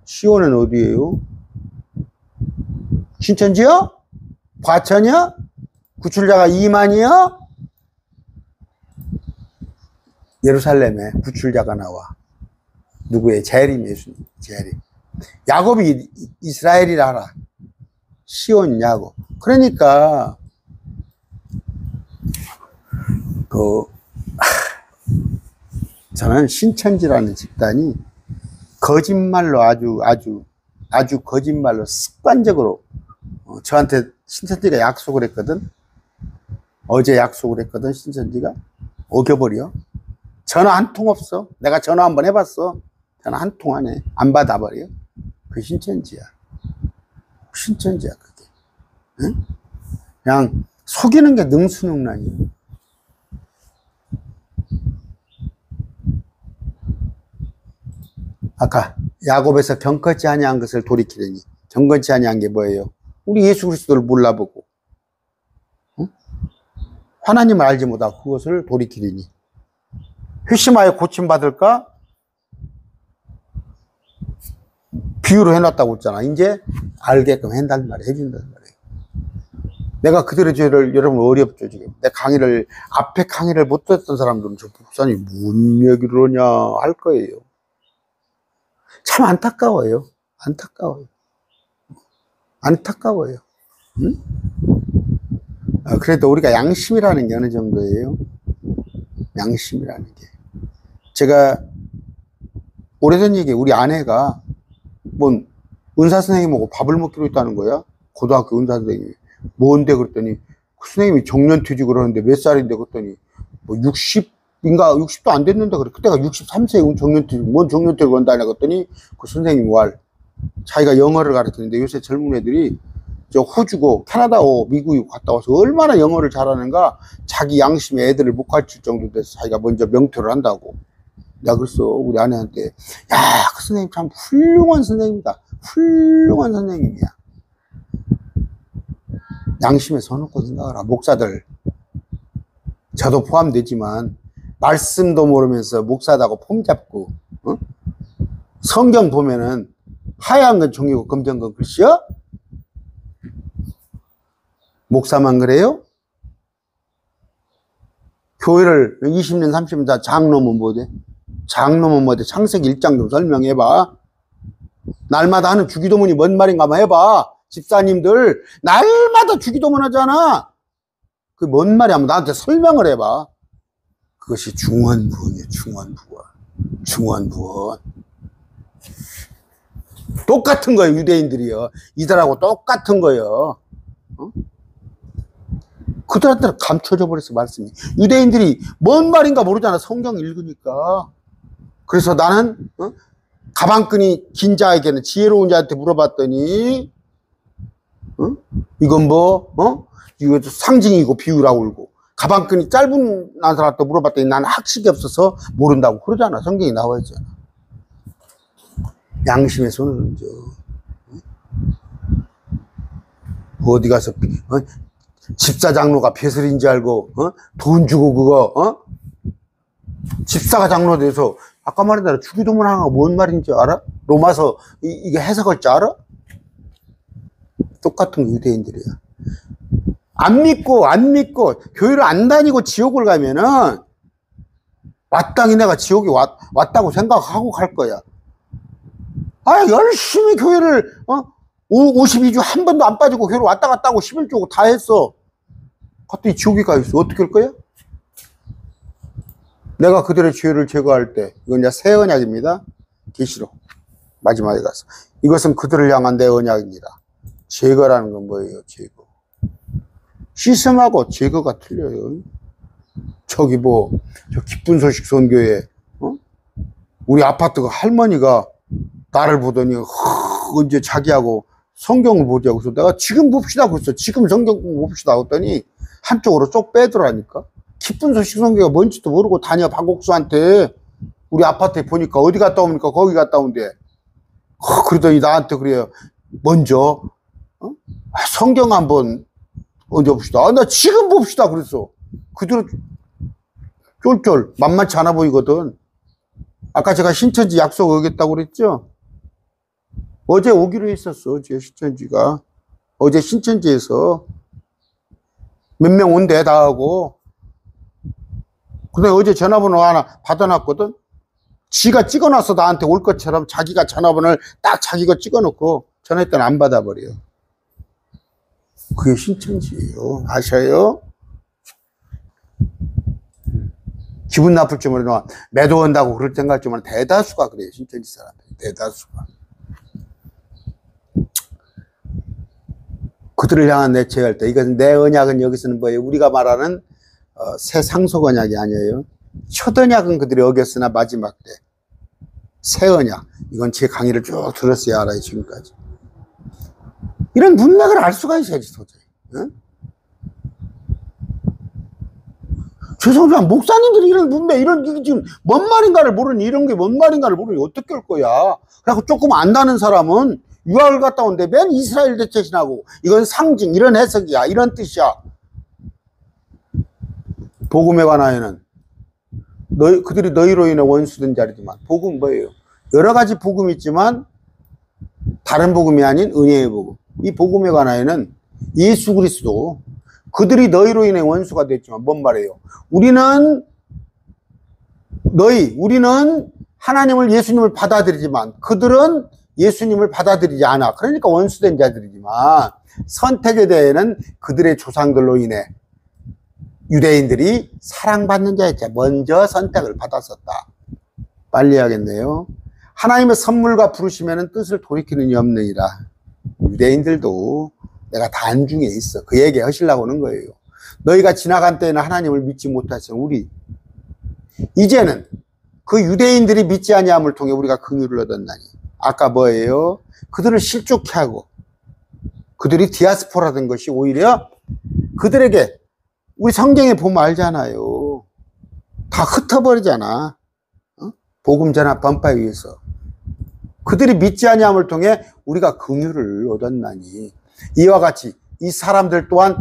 S1: 시온은 어디예요? 신천지요? 과천이요? 구출자가 2만이요? 예루살렘에 구출자가 나와. 누구의? 재림 예수님. 재림. 야곱이 이스라엘이라 하라. 시온 야곱. 그러니까 저는 신천지라는 집단이 거짓말로 아주 거짓말로 습관적으로 저한테 신천지가 약속을 했거든. 어제 약속을 했거든. 신천지가 어겨버려. 전화 한 통 없어. 내가 전화 한번 해봤어. 전화 한 통 안 해. 안 받아버려. 그게 신천지야. 신천지야 그게. 응? 그냥 속이는 게 능수능란이야. 아까 야곱에서 경건치 아니한 것을 돌이키려니. 경건치 아니한 게 뭐예요? 우리 예수 그리스도를 몰라보고 하나님을 알지 못하고 그것을 돌이키리니. 회심하여 고침받을까? 비유로 해놨다고 했잖아. 이제 알게끔 해준단 말이에요. 내가 그들의 죄를, 여러분 어렵죠 지금. 내 강의를, 앞에 강의를 못 듣던 사람들은 저 목사님 뭔 얘기를 하냐 할 거예요. 참 안타까워요. 안타까워요. 응? 그래도 우리가 양심이라는 게 어느 정도예요? 양심이라는 게. 제가 오래전 얘기, 우리 아내가 뭐 은사 선생님하고 밥을 먹기로 했다는 거야. 고등학교 은사 선생님이. 뭔데 그랬더니 그 선생님이 정년퇴직을 하는데 몇 살인데 그랬더니 뭐 60인가 60도 안 됐는데 그래. 그때가 63세에 정년퇴직. 뭔 정년퇴직을 한다냐 그랬더니 그 선생님이 자기가 영어를 가르치는데 요새 젊은 애들이 저 호주고 캐나다고 미국이고 갔다 와서 얼마나 영어를 잘하는가. 자기 양심에 애들을 못 가르칠 정도 돼서 자기가 먼저 명퇴를 한다고. 내가 그랬어 우리 아내한테. 야, 그 선생님 참 훌륭한 선생님이다. 훌륭한 선생님이야. 양심에 서놓고 생각하라. 목사들 저도 포함되지만 말씀도 모르면서 목사다고 폼 잡고 성경 보면은 하얀 건 종이고 검정은 건 글씨요? 목사만 그래요? 교회를 20년 30년 다 장로면 뭐돼? 장로면 뭐돼? 창세기 1장 좀 설명해봐. 날마다 하는 주기도문이 뭔 말인가 한번 해봐. 집사님들 날마다 주기도문 하잖아. 그게 뭔 말이야? 한번 나한테 설명을 해봐. 그것이 중원부원이에요. 중원부원. 똑같은 거예요. 유대인들이요. 이들하고 똑같은 거예요. 그들한테는 감춰져 버렸어 말씀이. 유대인들이 뭔 말인가 모르잖아. 성경 읽으니까. 그래서 나는 가방끈이 긴 자에게는 지혜로운 자한테 물어봤더니 이건 이거 상징이고 비유라고 울고, 가방끈이 짧은 사람한테 물어봤더니 나는 학식이 없어서 모른다고 그러잖아. 성경에 나와 있잖아. 양심의 손을 얹어. 어디 가서 집사 장로가 배설인지 알고 돈 주고 그거 집사가 장로 돼서 아까 말한 대로 주기도문 하나가 뭔 말인지 알아? 로마서 이게 해석할 줄 알아? 똑같은 유대인들이야. 안 믿고 교회를 안 다니고 지옥을 가면은 마땅히 내가 지옥에 왔다고 생각하고 갈 거야. 열심히 교회를 52주 한 번도 안 빠지고 교회를 왔다 갔다 하고 11주 오고 다 했어. 갑자기 지옥에 가 있어. 어떻게 할 거야? 내가 그들의 죄를 제거할 때, 이건 이제 새 언약입니다. 계시록 마지막에 가서 이것은 그들을 향한 내 언약입니다. 제거라는 건 뭐예요? 제거. 시সম하고 제거가 틀려요. 저기 저 기쁜 소식 선교회, 우리 아파트 그 할머니가 나를 보더니, 이제 자기하고 성경을 보자고 해서 내가 지금 봅시다. 그랬어. 지금 성경 봅시다. 했더니 한쪽으로 쏙 빼더라니까. 기쁜 소식 선교가 뭔지도 모르고 다녀, 박옥수한테. 우리 아파트에 보니까 어디 갔다 오니까 거기 갔다 온대. 그러더니 나한테 그래요. 먼저, 성경 한번 언제 봅시다. 나 지금 봅시다. 그랬어. 그대로 쫄쫄 만만치 않아 보이거든. 아까 제가 신천지 약속 오겠다고 그랬죠? 어제 오기로 했었어. 어제 신천지가. 어제 신천지에서 몇 명 온대 다 하고. 근데 어제 전화번호 하나 받아놨거든. 지가 찍어놔서 나한테 올 것처럼 자기가 전화번호를 딱 자기가 찍어놓고 전화했더니 안 받아버려. 그게 신천지예요. 아셔요? 기분 나쁠 줄 모르지만 매도 온다고 그럴 생각지만 대다수가 그래요. 신천지 사람들 대다수가. 그들을 향한 내 제할 때, 이것은 내 언약은 여기서는 뭐예요? 우리가 말하는 새 상속 언약이 아니에요. 첫 언약은 그들이 어겼으나 마지막 때 새 언약. 이건 제 강의를 쭉 들었어야 알아요. 지금까지. 이런 문맥을 알 수가 있어야지 도저히. 응? 죄송하지만 목사님들이 이런 문맥, 이게 지금 뭔 말인가를 모르니, 이런 게 뭔 말인가를 모르니 어떻게 할 거야. 그래갖고 조금 안다는 사람은 유학을 갔다 온데 맨 이스라엘 대체신하고 이건 상징, 이런 해석이야, 이런 뜻이야. 복음에 관하여는 그들이 너희로 인해 원수된 자리지만, 복음 뭐예요? 여러 가지 복음이 있지만 다른 복음이 아닌 은혜의 복음. 이 복음에 관하여는 예수 그리스도, 그들이 너희로 인해 원수가 됐지만 뭔 말이에요? 우리는 하나님을, 예수님을 받아들이지만 그들은 예수님을 받아들이지 않아. 그러니까 원수된 자들이지만, 선택에 대해는 그들의 조상들로 인해 유대인들이 사랑받는 자였죠. 먼저 선택을 받았었다. 빨리 해야겠네요. 하나님의 선물과 부르심에는 뜻을 돌이키는 이 없느니라. 유대인들도 내가 단중에 있어. 그 얘기 하시려고 하는 거예요. 너희가 지나간 때에는 하나님을 믿지 못하신 우리, 이제는 그 유대인들이 믿지 아니함을 통해 우리가 긍휼을 얻었나니. 아까 뭐예요? 그들을 실족해 하고 그들이 디아스포라 된 것이 오히려 그들에게, 우리 성경에 보면 알잖아요. 다 흩어버리잖아. 복음 전합 번파에 의해서. 그들이 믿지 아니함을 통해 우리가 긍휼을 얻었나니. 이와 같이 이 사람들 또한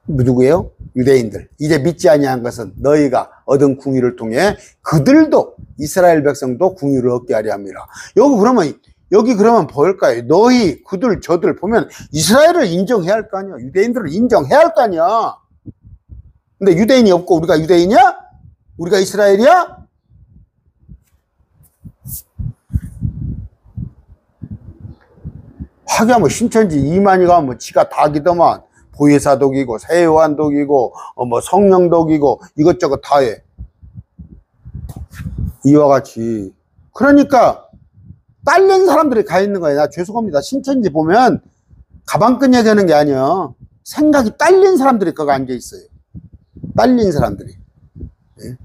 S1: 누구예요? 유대인들. 이제 믿지 아니한 것은 너희가 얻은 긍휼을 통해 그들도, 이스라엘 백성도 긍휼을 얻게 하려 합니다. 여기 그러면 뭘까요? 너희, 그들, 저들 보면 이스라엘을 인정해야 할 거 아니야. 유대인들을 인정해야 할 거 아니야. 근데 유대인이 없고 우리가 유대인이야? 우리가 이스라엘이야? 하기야 뭐 신천지 이만희가 뭐 지가 닭이더만, 보혜사독이고 세요한독이고 성령독이고 이것저것 다 해. 이와 같이. 그러니까 딸린 사람들이 가 있는 거예요. 나 죄송합니다. 신천지 보면 가방끈 얘기하는 게 아니야. 생각이 딸린 사람들이 거기 앉아 있어요. 딸린 사람들이. 예?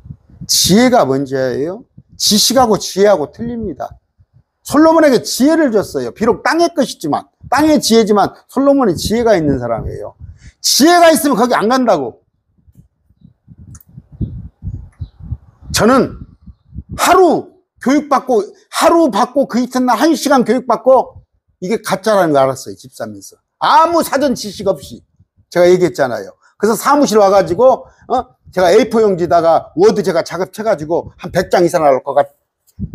S1: 지혜가 뭔지예요? 지식하고 지혜하고 틀립니다. 솔로몬에게 지혜를 줬어요. 비록 땅의 것이지만, 땅의 지혜지만 솔로몬이 지혜가 있는 사람이에요. 지혜가 있으면 거기 안 간다고. 저는 하루 받고 그 이튿날 1시간 교육받고 이게 가짜라는 걸 알았어요. 집사면서. 아무 사전 지식 없이. 제가 얘기했잖아요. 그래서 사무실 와가지고 제가 A4 용지다가 워드 제가 작업해가지고 한 100장 이상 나올 것 같아.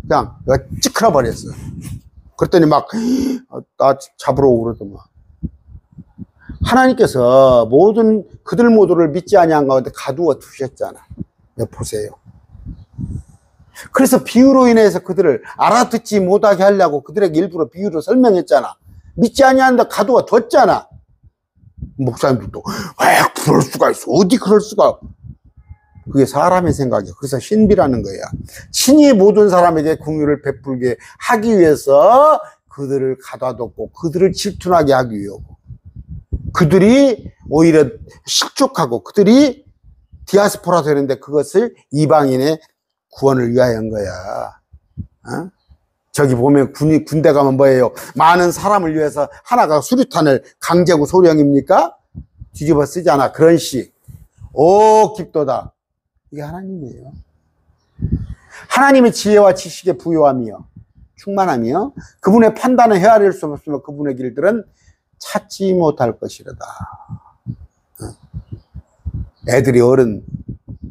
S1: 그냥 내가 찌그러 버렸어요. 그랬더니 막 나 잡으러 오고 그러더만. 하나님께서 그들 모두를 믿지 아니한 가운데 가두어 두셨잖아. 보세요. 그래서 비유로 인해서 그들을 알아듣지 못하게 하려고 그들에게 일부러 비유로 설명했잖아. 믿지 아니하는데 가두어 뒀잖아. 목사님들도 왜 그럴 수가 있어? 어디 그럴 수가? 그게 사람의 생각이야. 그래서 신비라는 거야. 친히 모든 사람에게 긍휼을 베풀게 하기 위해서 그들을 가다뒀고 그들을 질투나게 하기 위하고 그들이 오히려 실족하고 그들이 디아스포라 되는데 그것을 이방인의 구원을 위하여 한 거야. 어? 저기 보면 군대 가면 뭐예요? 많은 사람을 위해서 하나가 수류탄을 강제구 소령입니까? 뒤집어 쓰잖아. 그런 식. 오, 깊도다. 이게 하나님이에요. 하나님의 지혜와 지식에 부요하며 충만하며 그분의 판단을 헤아릴 수 없으며 그분의 길들은 찾지 못할 것이로다. 애들이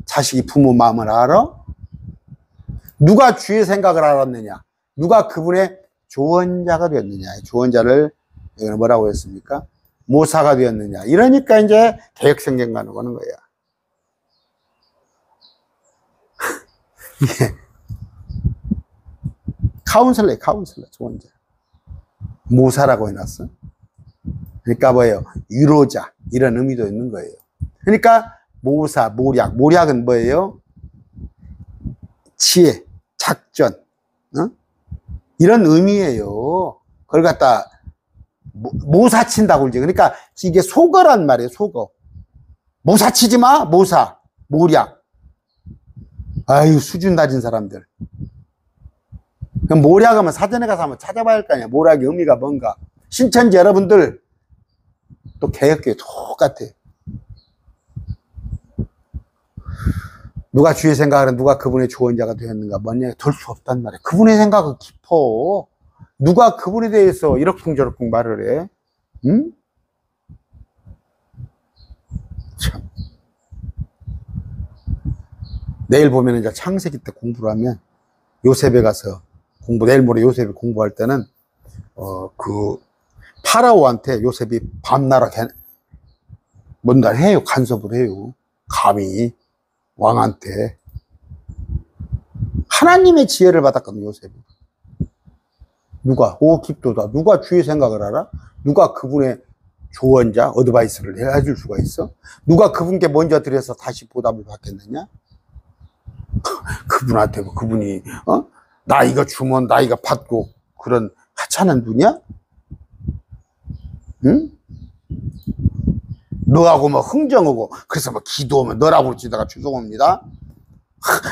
S1: 자식이 부모 마음을 알아? 누가 주의 생각을 알았느냐? 누가 그분의 조언자가 되었느냐? 조언자를 여기는 뭐라고 했습니까? 모사가 되었느냐? 이러니까 이제 개혁성경가는 거는 거야. 이게 카운슬러, 조언자. 모사라고 해놨어. 그러니까 뭐예요? 유로자, 이런 의미도 있는 거예요. 그러니까 모사, 모략은 뭐예요? 지혜, 작전, 이런 의미예요. 그걸 갖다 모사친다고 그러지. 그러니까 이게 속어란 말이에요. 속어. 모사치지 마. 모략. 아유, 수준 낮은 사람들. 그럼 모략하면 사전에 가서 한번 찾아봐야 할 거 아니야. 모략의 의미가 뭔가. 신천지 여러분들 또 개혁교회 똑같아. 누가 주의 생각을 누가 그분의 조언자가 되었는가 뭐냐 될 수 없단 말이야. 그분의 생각은 깊어. 누가 그분에 대해서 이러쿵저러쿵 말을 해? 응? 참. 내일 보면 이제 창세기 때 공부를 하면 요셉에 가서 내일 모레 요셉이 공부할 때는 그 파라오한테 요셉이 밤나라 뭔가 해요. 간섭을 해요. 감히 왕한테. 하나님의 지혜를 받았거든요, 요셉이. 누가? 오, 깊도다. 누가 주의 생각을 알아? 누가 그분의 조언자, 어드바이스를 해줄 수가 있어? 누가 그분께 먼저 드려서 다시 보답을 받겠느냐? 그분한테 그분이 나 이거 주면 나 이거 받고 그런 하찮은 분이야? 응? 너하고 뭐 흥정하고 그래서 뭐 기도하면 너라고 그러지다가 죄송합니다.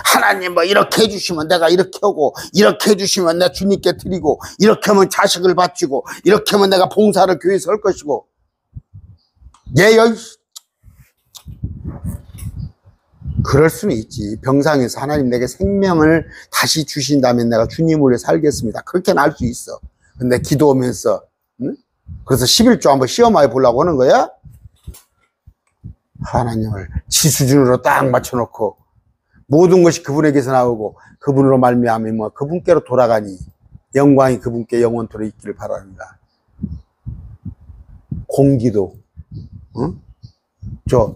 S1: 하나님 뭐 이렇게 해주시면 내가 이렇게 하고 이렇게 해주시면 내가 주님께 드리고 이렇게 하면 자식을 바치고 이렇게 하면 내가 봉사를 교회에서 할 것이고 예요. 그럴 수는 있지. 병상에서 하나님 내게 생명을 다시 주신다면 내가 주님을 위해 살겠습니다. 그렇게는 할 수 있어. 근데 기도하면서 응? 그래서 11조 한번 시험해 보려고 하는 거야? 하나님을 지 수준으로 딱 맞춰놓고 모든 것이 그분에게서 나오고 그분으로 말미암아 뭐 그분께로 돌아가니 영광이 그분께 영원토록 있기를 바랍니다. 공기도 저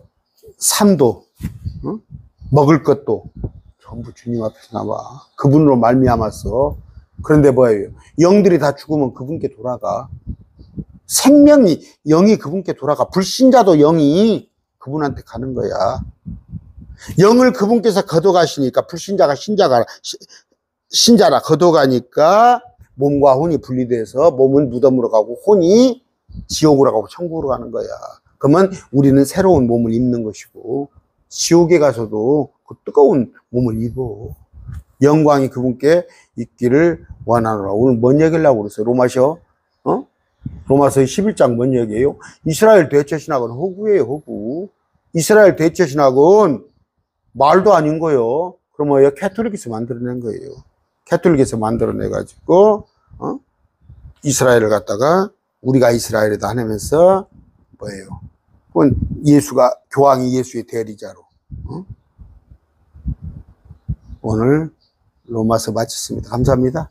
S1: 산도 먹을 것도 전부 주님 앞에서 나와. 그분으로 말미암았어. 그런데 뭐예요? 영들이 다 죽으면 그분께 돌아가. 생명이 영이 그분께 돌아가. 불신자도 영이 그분한테 가는 거야. 영을 그분께서 거둬가시니까 불신자가 신자라 거둬가니까 몸과 혼이 분리돼서 몸은 무덤으로 가고 혼이 지옥으로 가고 천국으로 가는 거야. 그러면 우리는 새로운 몸을 입는 것이고 지옥에 가서도 그 뜨거운 몸을 입어. 영광이 그분께 있기를 원하노라. 오늘 뭔 얘기를 하고 그랬어요? 로마서 11장 뭔 얘기예요? 이스라엘 대체신학은 허구예요, 허구. 이스라엘 대체신학은 말도 아닌 거예요. 그럼 뭐예요? 캐톨릭에서 만들어낸 거예요. 캐톨릭에서 만들어내가지고, 이스라엘을 갖다가 우리가 이스라엘이다 하면서 뭐예요? 그건 교황이 예수의 대리자로. 오늘 로마서 마쳤습니다. 감사합니다.